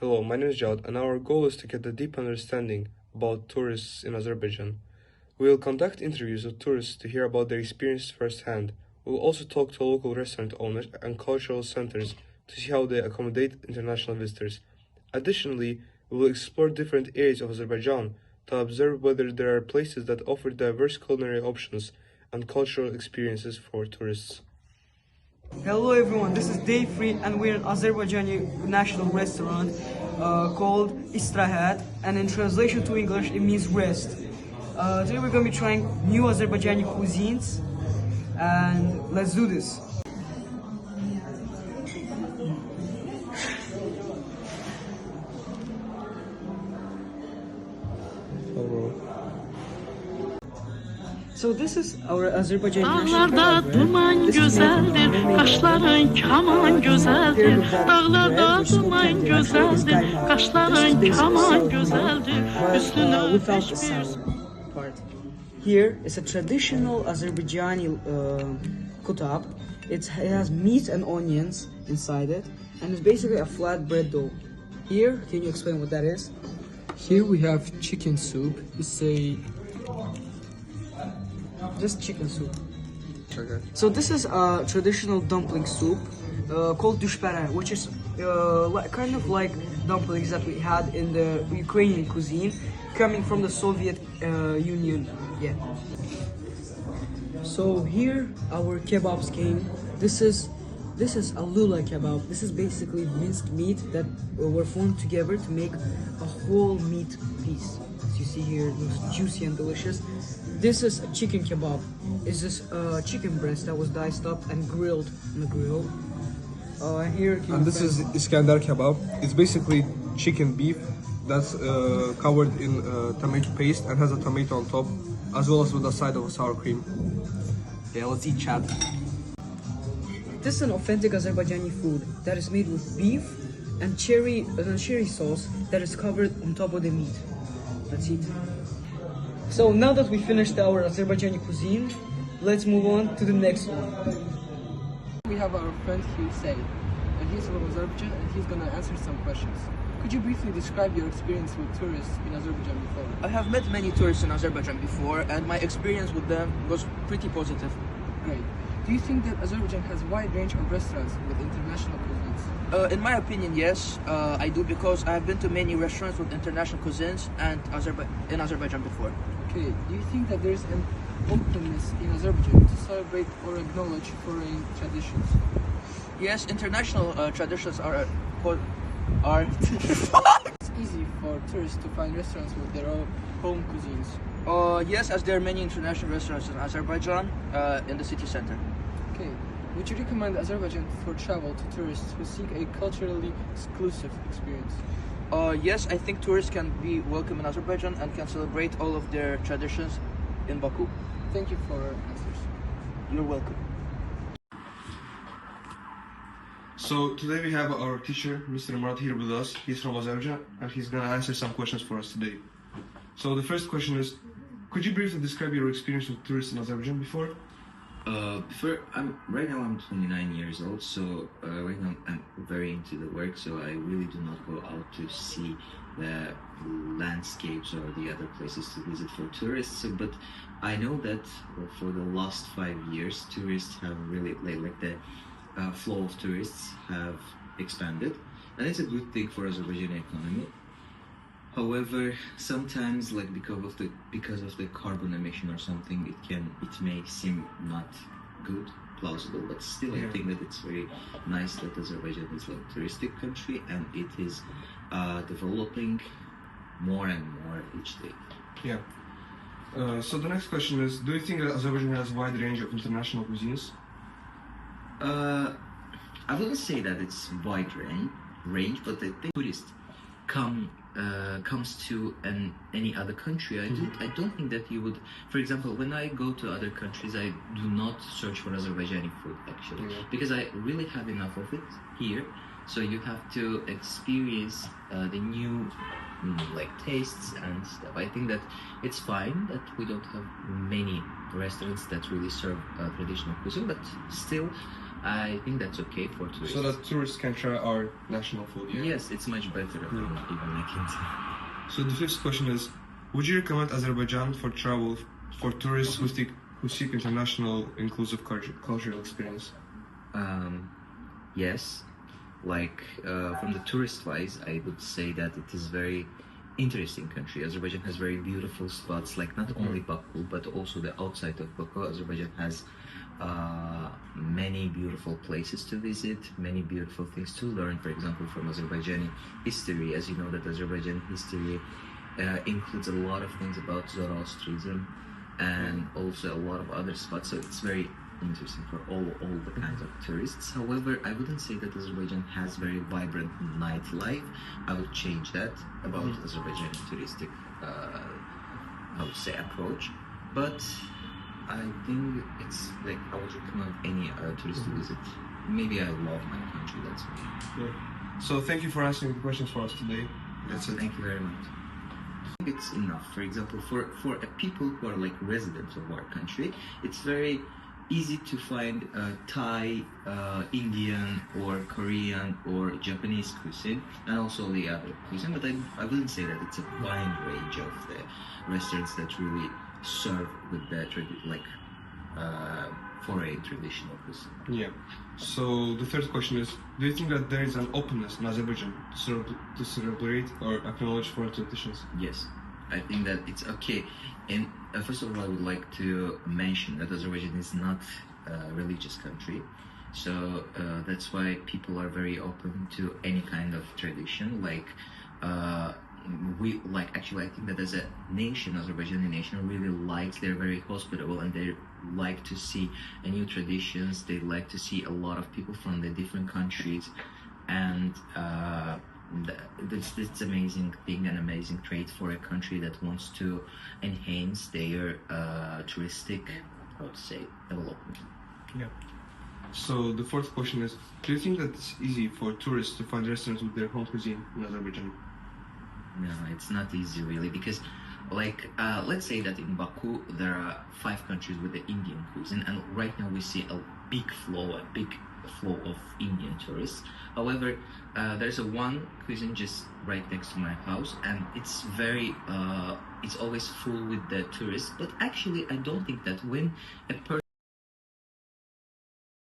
Hello, my name is Jad, and our goal is to get a deep understanding about tourists in Azerbaijan. We will conduct interviews with tourists to hear about their experience firsthand. We will also talk to local restaurant owners and cultural centers to see how they accommodate international visitors. Additionally, we will explore different areas of Azerbaijan to observe whether there are places that offer diverse culinary options and cultural experiences for tourists. Hello everyone, this is day 3 and we're in Azerbaijani national restaurant called Istrahat, and in translation to English it means rest. Today we're going to be trying new Azerbaijani cuisines and let's do this. So this is our Azerbaijani Dağlarda duman güzeldir, kaşların kaman güzeldir. Dağlarda duman güzeldir, kaşların kaman güzeldir. Üstüne without the sour part. Here is a traditional Azerbaijani kutab. It has meat and onions inside it, and it's basically a flat bread dough. Here, can you explain what that is? Here we have chicken soup. It's a Just chicken soup. Okay. So this is a traditional dumpling soup called dushpara, which is kind of like dumplings that we had in the Ukrainian cuisine, coming from the Soviet Union. Yeah. So here our kebabs came. This is a lula kebab. This is basically minced meat that were formed together to make a whole meat piece. As you see here, it looks juicy and delicious. This is a chicken kebab. It's this chicken breast that was diced up and grilled on the grill. Here, And this is Iskandar kebab. It's basically chicken beef that's covered in tomato paste and has a tomato on top, as well as with a side of sour cream. Yeah, let's eat, chat. This is an authentic Azerbaijani food that is made with beef and cherry sauce that is covered on top of the meat. Let's eat. So now that we finished our Azerbaijani cuisine, let's move on to the next one. we have our friend Hussein, and he's from Azerbaijan, and he's gonna answer some questions. Could you briefly describe your experience with tourists in Azerbaijan before? I have met many tourists in Azerbaijan before, and my experience with them was pretty positive. Great. Do you think that Azerbaijan has a wide range of restaurants with international cuisines? In my opinion, yes, I do, because I have been to many restaurants with international cuisines and in Azerbaijan before. Okay. Do you think that there is an openness in Azerbaijan to celebrate or acknowledge foreign traditions? Yes, international traditions are It's easy for tourists to find restaurants with their own home cuisines. yes, as there are many international restaurants in Azerbaijan in the city center. Okay. Would you recommend Azerbaijan for travel to tourists who seek a culturally exclusive experience? Yes, I think tourists can be welcome in Azerbaijan and can celebrate all of their traditions in Baku. Thank you for your answers. You're welcome. So today we have our teacher, Mr. Murat, here with us. He's from Azerbaijan, and he's gonna answer some questions for us today. So the first question is, could you briefly describe your experience with tourists in Azerbaijan before? Right now I'm 29 years old, so right now I'm very into the work, so I really do not go out to see the landscapes or the other places to visit for tourists. But I know that for the last 5 years, tourists have really, like the flow of tourists have expanded, and it's a good thing for Azerbaijani economy. However, sometimes, like because of the carbon emission or something, it may seem not good, plausible, but still I think that it's very nice that Azerbaijan is like a touristic country, and it is developing more and more each day. Yeah. So the next question is, do you think that Azerbaijan has a wide range of international cuisines? I wouldn't say that it's wide range, but the tourist comes to any other country. I don't think that you would. For example, when I go to other countries, I do not search for Azerbaijani food actually, because I really have enough of it here. So you have to experience the new like tastes and stuff. I think that it's fine that we don't have many restaurants that really serve traditional cuisine, but still I think that's okay for tourists. So that tourists can try our national food, yeah? Yes, it's much better even I can say. So the fifth question is, would you recommend Azerbaijan for travel for tourists who seek international inclusive cultural experience? Yes, like from the tourist wise, I would say that it is very interesting country. Azerbaijan has very beautiful spots, like not only Baku but also the outside of Baku. Azerbaijan has many beautiful places to visit, many beautiful things to learn. For example, from Azerbaijani history, as you know that Azerbaijan history includes a lot of things about Zoroastrianism and also a lot of other spots. So it's very interesting for all the kinds of tourists. However, I wouldn't say that Azerbaijan has very vibrant nightlife. I would change that about Azerbaijani touristic, I would say, approach. But I think it's like I would recommend any tourist to visit. Maybe I love my country. That's why. Yeah. So thank you for answering the questions for us today. That's it. Thank you very much. I think it's enough. For example, for people who are like residents of our country, it's very easy to find Thai, Indian, or Korean, or Japanese cuisine, and also the other cuisine. But I wouldn't say that it's a wide range of the restaurants that really serve with the foreign traditional cuisine. Yeah. So the third question is, do you think that there is an openness in Azerbaijan to celebrate or acknowledge foreign traditions? Yes, I think that it's okay. And first of all, I would like to mention that Azerbaijan is not a religious country. So that's why people are very open to any kind of tradition. Actually, I think that as a nation, Azerbaijani nation really likes, they're very hospitable and they like to see new traditions. They like to see a lot of people from the different countries, and it's amazing thing, an amazing trait for a country that wants to enhance their touristic, I would say, development. Yeah. So the fourth question is, do you think that it's easy for tourists to find restaurants with their home cuisine in Azerbaijan? No, it's not easy really, because let's say that in Baku there are 5 countries with the Indian cuisine, and right now we see a big flow of Indian tourists. However, there's one cuisine just right next to my house, and it's always full with the tourists. But actually, I don't think that when a person